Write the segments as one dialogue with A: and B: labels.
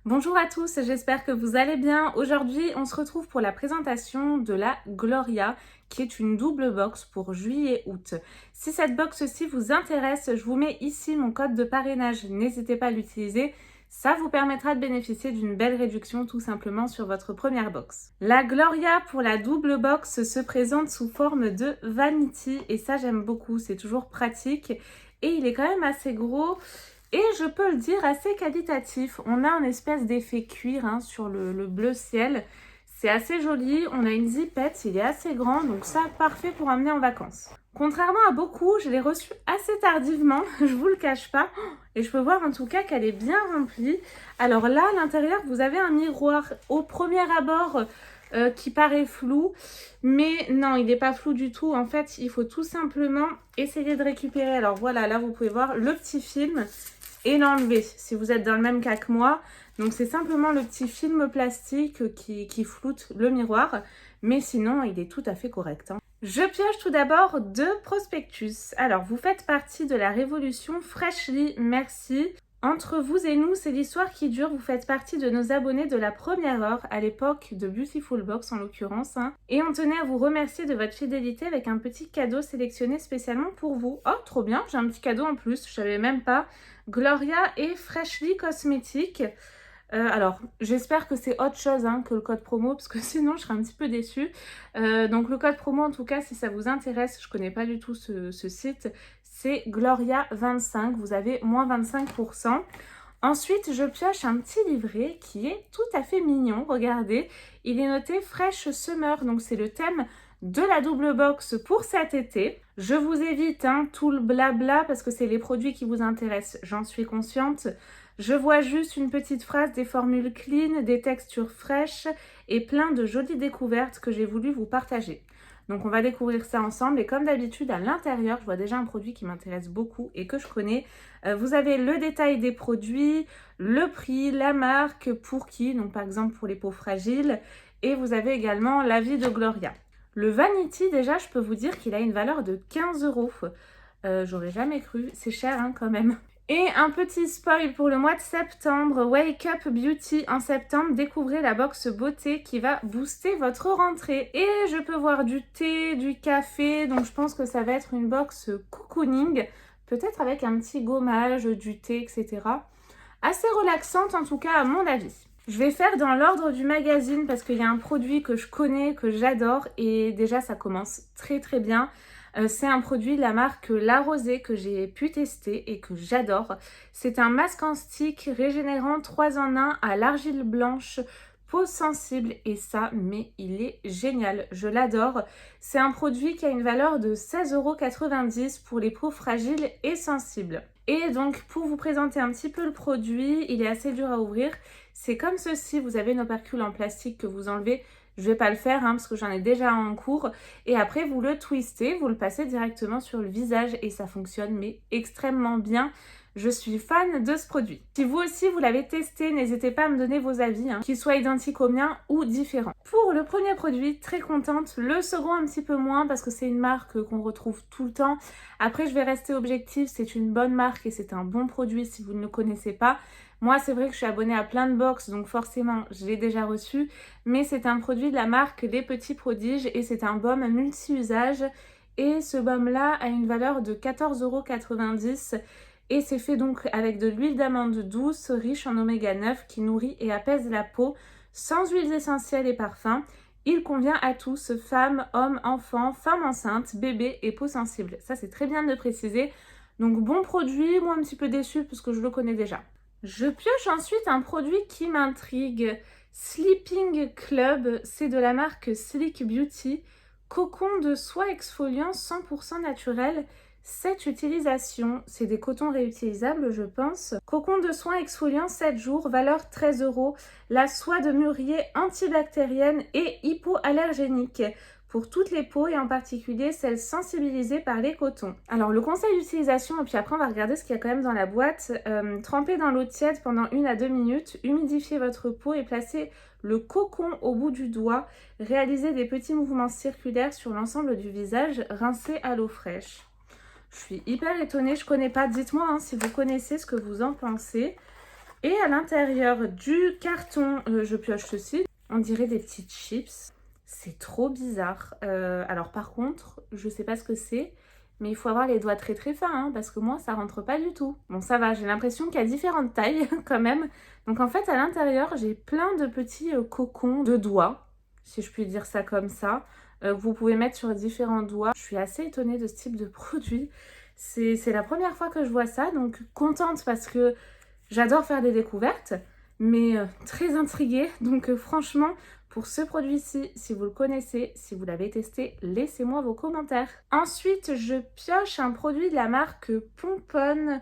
A: Bonjour à tous, j'espère que vous allez bien. Aujourd'hui, on se retrouve pour la présentation de la Gloria, qui est une double box pour juillet-août. Si cette box-ci vous intéresse, je vous mets ici mon code de parrainage. N'hésitez pas à l'utiliser. Ça vous permettra de bénéficier d'une belle réduction tout simplement sur votre première box. La Gloria pour la double box se présente sous forme de vanity et ça j'aime beaucoup, c'est toujours pratique et il est quand même assez gros. Et je peux le dire, assez qualitatif. On a un espèce d'effet cuir sur le bleu ciel. C'est assez joli. On a une zipette, il est assez grand, donc ça, parfait pour amener en vacances. Contrairement à beaucoup, je l'ai reçu assez tardivement, je vous le cache pas. Et je peux voir en tout cas qu'elle est bien remplie. Alors là, à l'intérieur, vous avez un miroir au premier abord qui paraît flou. Mais non, il n'est pas flou du tout. En fait, il faut tout simplement essayer de récupérer. Alors voilà, là, vous pouvez voir le petit film et l'enlever si vous êtes dans le même cas que moi. Donc c'est simplement le petit film plastique qui floute le miroir, mais sinon il est tout à fait correct. Je pioche tout d'abord deux prospectus. Alors vous faites partie de la révolution Freshly, merci. Entre vous et nous, c'est l'histoire qui dure. Vous faites partie de nos abonnés de la première heure, à l'époque de Beautiful Box en l'occurrence. Et on tenait à vous remercier de votre fidélité avec un petit cadeau sélectionné spécialement pour vous. Oh, trop bien, j'ai un petit cadeau en plus, je savais même pas. Gloria et Freshly Cosmetics. Alors, j'espère que c'est autre chose que le code promo, parce que sinon je serais un petit peu déçue. Donc le code promo, en tout cas, si ça vous intéresse, je connais pas du tout ce site, c'est Gloria25, vous avez moins 25%. Ensuite, je pioche un petit livret qui est tout à fait mignon, regardez. Il est noté Fresh Summer, donc c'est le thème de la double box pour cet été. Je vous évite tout le blabla parce que c'est les produits qui vous intéressent, j'en suis consciente. Je vois juste une petite phrase, des formules clean, des textures fraîches et plein de jolies découvertes que j'ai voulu vous partager. Donc on va découvrir ça ensemble et comme d'habitude à l'intérieur, je vois déjà un produit qui m'intéresse beaucoup et que je connais. Vous avez le détail des produits, le prix, la marque, pour qui, donc par exemple pour les peaux fragiles, et vous avez également l'avis de Gloria. Le Vanity, déjà, je peux vous dire qu'il a une valeur de 15 euros. J'aurais jamais cru, c'est cher quand même. Et un petit spoil pour le mois de septembre, Wake Up Beauty en septembre, découvrez la box beauté qui va booster votre rentrée. Et je peux voir du thé, du café, donc je pense que ça va être une box cocooning, peut-être avec un petit gommage, du thé, etc. Assez relaxante en tout cas à mon avis. Je vais faire dans l'ordre du magazine parce qu'il y a un produit que je connais, que j'adore et déjà ça commence très très bien. C'est un produit de la marque La Rosée que j'ai pu tester et que j'adore. C'est un masque en stick régénérant 3 en 1 à l'argile blanche, peau sensible et ça, mais il est génial, je l'adore. C'est un produit qui a une valeur de 16,90 € pour les peaux fragiles et sensibles. Et donc pour vous présenter un petit peu le produit, il est assez dur à ouvrir. C'est comme ceci, vous avez une opercule en plastique que vous enlevez. Je vais pas le faire parce que j'en ai déjà en cours. Et après, vous le twistez, vous le passez directement sur le visage et ça fonctionne mais extrêmement bien. Je suis fan de ce produit. Si vous aussi vous l'avez testé, n'hésitez pas à me donner vos avis, qu'ils soient identiques aux miens ou différents. Pour le premier produit, très contente. Le second, un petit peu moins parce que c'est une marque qu'on retrouve tout le temps. Après, je vais rester objective, c'est une bonne marque et c'est un bon produit si vous ne le connaissez pas. Moi, c'est vrai que je suis abonnée à plein de box, donc forcément, je l'ai déjà reçu. Mais c'est un produit de la marque Les Petits Prodiges et c'est un baume multi-usage. Et ce baume-là a une valeur de 14,90 € et c'est fait donc avec de l'huile d'amande douce, riche en oméga 9 qui nourrit et apaise la peau, sans huiles essentielles et parfums. Il convient à tous, femmes, hommes, enfants, femmes enceintes, bébés et peau sensible. Ça, c'est très bien de le préciser. Donc bon produit, moi un petit peu déçue parce que je le connais déjà. Je pioche ensuite un produit qui m'intrigue. Sleeping Club, c'est de la marque Sleek Beauty. Cocon de soie exfoliant 100% naturel. 7 utilisations, c'est des cotons réutilisables je pense. Cocon de soin exfoliant 7 jours, valeur 13 €. La soie de mûrier antibactérienne et hypoallergénique pour toutes les peaux et en particulier celles sensibilisées par les cotons. Alors le conseil d'utilisation, et puis après on va regarder ce qu'il y a quand même dans la boîte. Trempez dans l'eau tiède pendant 1 à 2 minutes, humidifiez votre peau et placez le cocon au bout du doigt. Réalisez des petits mouvements circulaires sur l'ensemble du visage, rincez à l'eau fraîche. Je suis hyper étonnée, je connais pas. Dites-moi si vous connaissez, ce que vous en pensez. Et à l'intérieur du carton, je pioche ceci. On dirait des petites chips. C'est trop bizarre. Alors par contre, je sais pas ce que c'est. Mais il faut avoir les doigts très très fins, hein, parce que moi, ça rentre pas du tout. Bon, ça va, j'ai l'impression qu'il y a différentes tailles quand même. Donc en fait, à l'intérieur, j'ai plein de petits cocons de doigts, si je puis dire ça comme ça, que vous pouvez mettre sur différents doigts. Je suis assez étonnée de ce type de produit. C'est la première fois que je vois ça, donc contente parce que j'adore faire des découvertes, mais très intriguée. Donc franchement, pour ce produit-ci, si vous le connaissez, si vous l'avez testé, laissez-moi vos commentaires. Ensuite, je pioche un produit de la marque Pomponne.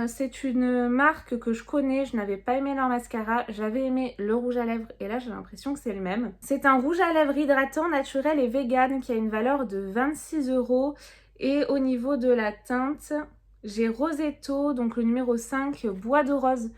A: C'est une marque que je connais, je n'avais pas aimé leur mascara, j'avais aimé le rouge à lèvres et là j'ai l'impression que c'est le même. C'est un rouge à lèvres hydratant, naturel et vegan qui a une valeur de 26 € et au niveau de la teinte, j'ai Rosetto, donc le numéro 5, bois de rose.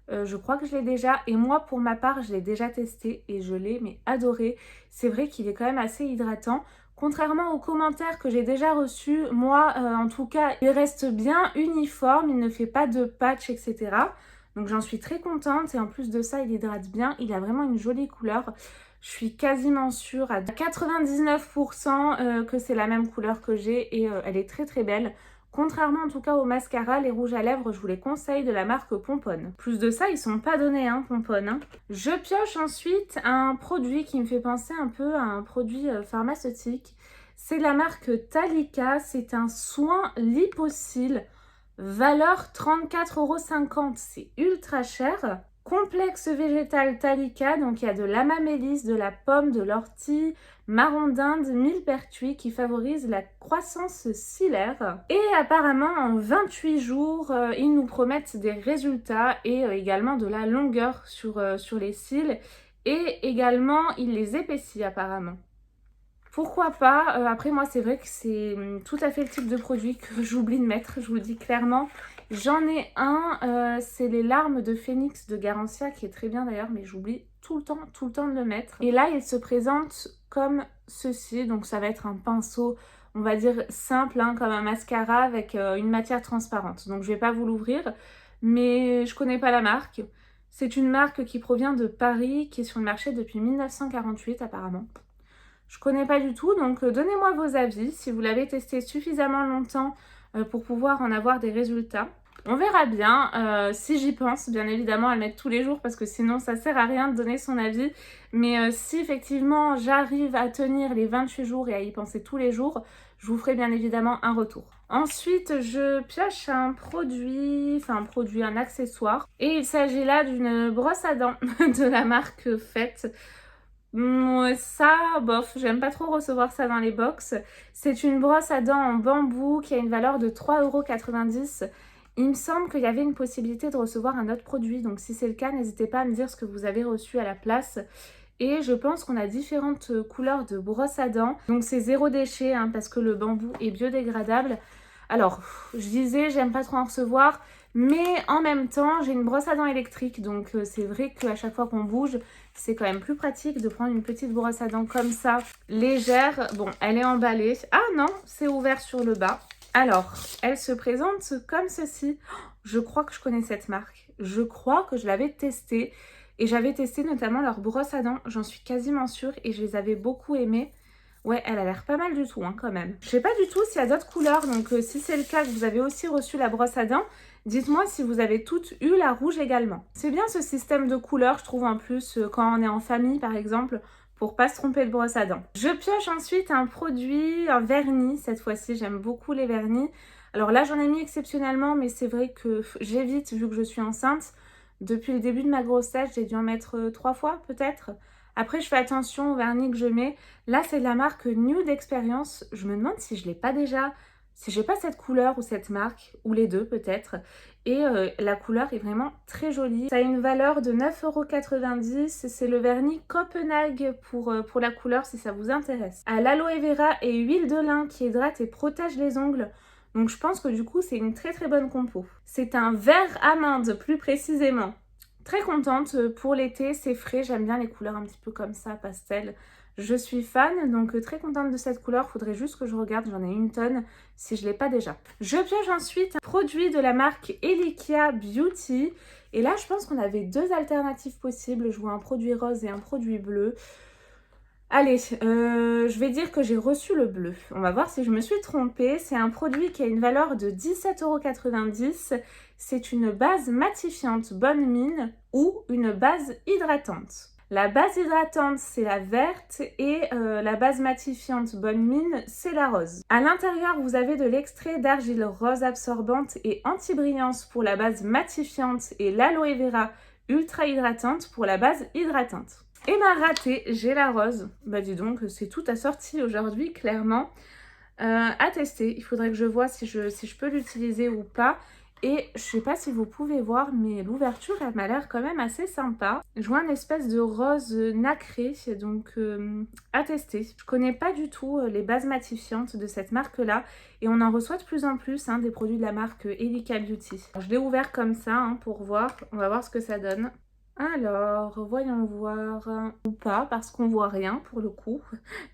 A: Je crois que je l'ai déjà et moi pour ma part je l'ai déjà testé et je l'ai mais adoré. C'est vrai qu'il est quand même assez hydratant. Contrairement aux commentaires que j'ai déjà reçus, moi en tout cas il reste bien uniforme, il ne fait pas de patch etc. Donc j'en suis très contente et en plus de ça il hydrate bien, il a vraiment une jolie couleur. Je suis quasiment sûre à 99% que c'est la même couleur que j'ai et elle est très très belle. Contrairement en tout cas au mascara, les rouges à lèvres, je vous les conseille de la marque Pomponne. Plus de ça, ils sont pas donnés, hein, Pomponne. Hein. Je pioche ensuite un produit qui me fait penser un peu à un produit pharmaceutique. C'est de la marque Talika, c'est un soin lipocile, valeur 34,50 €. C'est ultra cher. Complexe végétal Talika, donc il y a de l'amamélis, de la pomme, de l'ortie, marron d'Inde, millepertuis qui favorise la croissance cilaire. Et apparemment en 28 jours, ils nous promettent des résultats et également de la longueur sur les cils. Et également, il les épaissit apparemment. Pourquoi pas, après moi c'est vrai que c'est tout à fait le type de produit que j'oublie de mettre, je vous le dis clairement. J'en ai un, c'est les larmes de phénix de Garancia qui est très bien d'ailleurs, mais j'oublie tout le temps de le mettre. Et là il se présente comme ceci, donc ça va être un pinceau, on va dire simple, hein, comme un mascara avec une matière transparente. Donc je vais pas vous l'ouvrir, mais je connais pas la marque. C'est une marque qui provient de Paris, qui est sur le marché depuis 1948 apparemment. Je connais pas du tout, donc donnez-moi vos avis si vous l'avez testé suffisamment longtemps pour pouvoir en avoir des résultats. On verra bien, si j'y pense, bien évidemment, à le mettre tous les jours parce que sinon ça sert à rien de donner son avis. Mais si effectivement j'arrive à tenir les 28 jours et à y penser tous les jours, je vous ferai bien évidemment un retour. Ensuite, je pioche un produit, un accessoire. Et il s'agit là d'une brosse à dents de la marque Fête. Ça, bof, j'aime pas trop recevoir ça dans les box. C'est une brosse à dents en bambou qui a une valeur de 3,90 €. Il me semble qu'il y avait une possibilité de recevoir un autre produit, donc si c'est le cas, n'hésitez pas à me dire ce que vous avez reçu à la place. Et je pense qu'on a différentes couleurs de brosse à dents. Donc c'est zéro déchet, hein, parce que le bambou est biodégradable. Alors, je disais, j'aime pas trop en recevoir, mais en même temps, j'ai une brosse à dents électrique, donc c'est vrai qu'à chaque fois qu'on bouge, c'est quand même plus pratique de prendre une petite brosse à dents comme ça, légère. Bon, elle est emballée. Ah non, c'est ouvert sur le bas. Alors, elle se présente comme ceci. Je crois que je connais cette marque. Je crois que je l'avais testée. Et j'avais testé notamment leur brosse à dents, j'en suis quasiment sûre, et je les avais beaucoup aimées. Ouais, elle a l'air pas mal du tout, hein, quand même. Je sais pas du tout s'il y a d'autres couleurs, donc si c'est le cas que vous avez aussi reçu la brosse à dents, dites-moi si vous avez toutes eu la rouge également. C'est bien ce système de couleurs, je trouve, en plus, quand on est en famille, par exemple, pour pas se tromper de brosse à dents. Je pioche ensuite un produit, un vernis, cette fois-ci, j'aime beaucoup les vernis. Alors là, j'en ai mis exceptionnellement, mais c'est vrai que j'évite, vu que je suis enceinte. Depuis le début de ma grossesse, j'ai dû en mettre 3 fois, peut-être. Après, je fais attention au vernis que je mets. Là, c'est de la marque Nude Experience. Je me demande si je ne l'ai pas déjà, si j'ai pas cette couleur ou cette marque, ou les deux peut-être. Et la couleur est vraiment très jolie. Ça a une valeur de 9,90 €. C'est le vernis Copenhague pour la couleur si ça vous intéresse. À l'aloe vera et huile de lin qui hydrate et protège les ongles. Donc je pense que du coup, c'est une très très bonne compo. C'est un vert amande plus précisément. Très contente pour l'été, c'est frais, j'aime bien les couleurs un petit peu comme ça, pastel. Je suis fan, donc très contente de cette couleur. Faudrait juste que je regarde, j'en ai une tonne si je ne l'ai pas déjà. Je pioche ensuite un produit de la marque Elikia Beauty. Et là, je pense qu'on avait deux alternatives possibles. Je vois un produit rose et un produit bleu. Allez, je vais dire que j'ai reçu le bleu. On va voir si je me suis trompée. C'est un produit qui a une valeur de 17,90 €. C'est une base matifiante bonne mine ou une base hydratante. La base hydratante, c'est la verte et la base matifiante bonne mine, c'est la rose. À l'intérieur, vous avez de l'extrait d'argile rose absorbante et anti-brillance pour la base matifiante et l'aloe vera ultra hydratante pour la base hydratante. Et bah raté, j'ai la rose. Bah dis donc, c'est tout assorti aujourd'hui, clairement. À tester, il faudrait que je vois si je peux l'utiliser ou pas. Et je sais pas si vous pouvez voir, mais l'ouverture, elle m'a l'air quand même assez sympa. Je vois une espèce de rose nacré, donc à tester. Je connais pas du tout les bases matifiantes de cette marque-là. Et on en reçoit de plus en plus des produits de la marque Elikia Beauty. Alors, je l'ai ouvert comme ça pour voir. On va voir ce que ça donne. Alors, voyons voir, ou pas, parce qu'on voit rien pour le coup.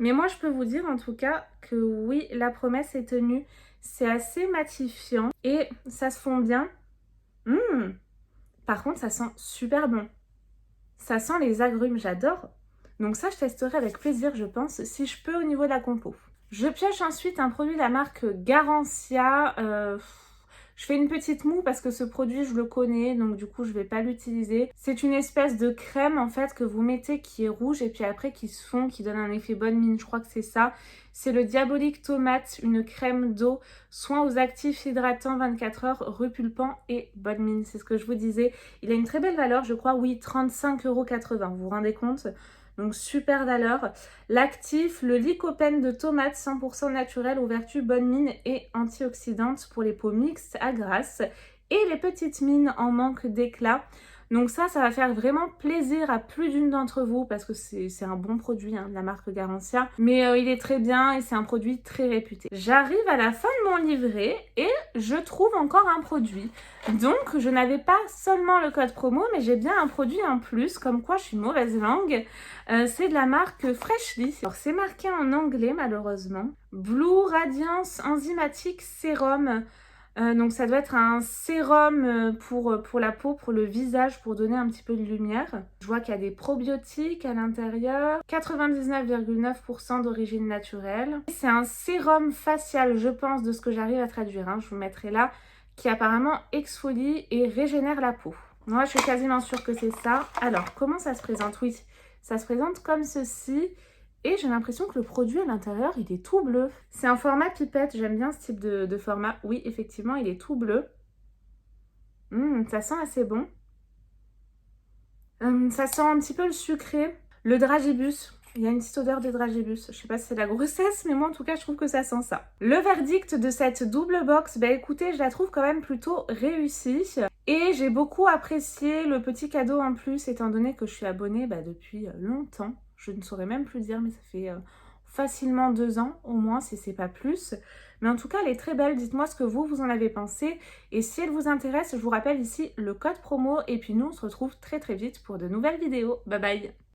A: Mais moi, je peux vous dire en tout cas que oui, la promesse est tenue. C'est assez matifiant et ça se fond bien. Par contre, ça sent super bon. Ça sent les agrumes, j'adore. Donc ça, je testerai avec plaisir, je pense, si je peux au niveau de la compo. Je pioche ensuite un produit de la marque Garancia. Je fais une petite moue parce que ce produit, je le connais, donc du coup, je ne vais pas l'utiliser. C'est une espèce de crème, en fait, que vous mettez qui est rouge et puis après qui se fond, qui donne un effet bonne mine. Je crois que c'est ça. C'est le Diabolique Tomate, une crème d'eau, soin aux actifs hydratants 24 heures, repulpant et bonne mine. C'est ce que je vous disais. Il a une très belle valeur, je crois, oui, 35,80 €. Vous vous rendez compte ? Donc super valeur. L'actif, le lycopène de tomate 100% naturel aux vertus bonne mine et antioxydantes pour les peaux mixtes à grasse et les petites mines en manque d'éclat. Donc ça va faire vraiment plaisir à plus d'une d'entre vous parce que c'est un bon produit de la marque Garancia. Mais il est très bien et c'est un produit très réputé. J'arrive à la fin de mon livret et je trouve encore un produit. Donc je n'avais pas seulement le code promo mais j'ai bien un produit en plus, comme quoi je suis mauvaise langue. C'est de la marque Freshly. Alors c'est marqué en anglais malheureusement. Blue Radiance Enzymatique Sérum. Donc ça doit être un sérum pour la peau, pour le visage, pour donner un petit peu de lumière. Je vois qu'il y a des probiotiques à l'intérieur, 99,9% d'origine naturelle. C'est un sérum facial, je pense, de ce que j'arrive à traduire, je vous mettrai là, qui apparemment exfolie et régénère la peau. Moi, je suis quasiment sûre que c'est ça. Alors, comment ça se présente? Oui, ça se présente comme ceci. Et j'ai l'impression que le produit à l'intérieur, il est tout bleu. C'est un format pipette, j'aime bien ce type de format. Oui, effectivement, il est tout bleu. Ça sent assez bon. Ça sent un petit peu le sucré. Le dragibus, il y a une petite odeur de dragibus. Je sais pas si c'est la grossesse, mais moi en tout cas, je trouve que ça sent ça. Le verdict de cette double box, écoutez, je la trouve quand même plutôt réussie. Et j'ai beaucoup apprécié le petit cadeau en plus, étant donné que je suis abonnée depuis longtemps. Je ne saurais même plus dire, mais ça fait facilement 2 ans au moins, si c'est pas plus. Mais en tout cas, elle est très belle. Dites-moi ce que vous en avez pensé. Et si elle vous intéresse, je vous rappelle ici le code promo. Et puis nous, on se retrouve très très vite pour de nouvelles vidéos. Bye bye!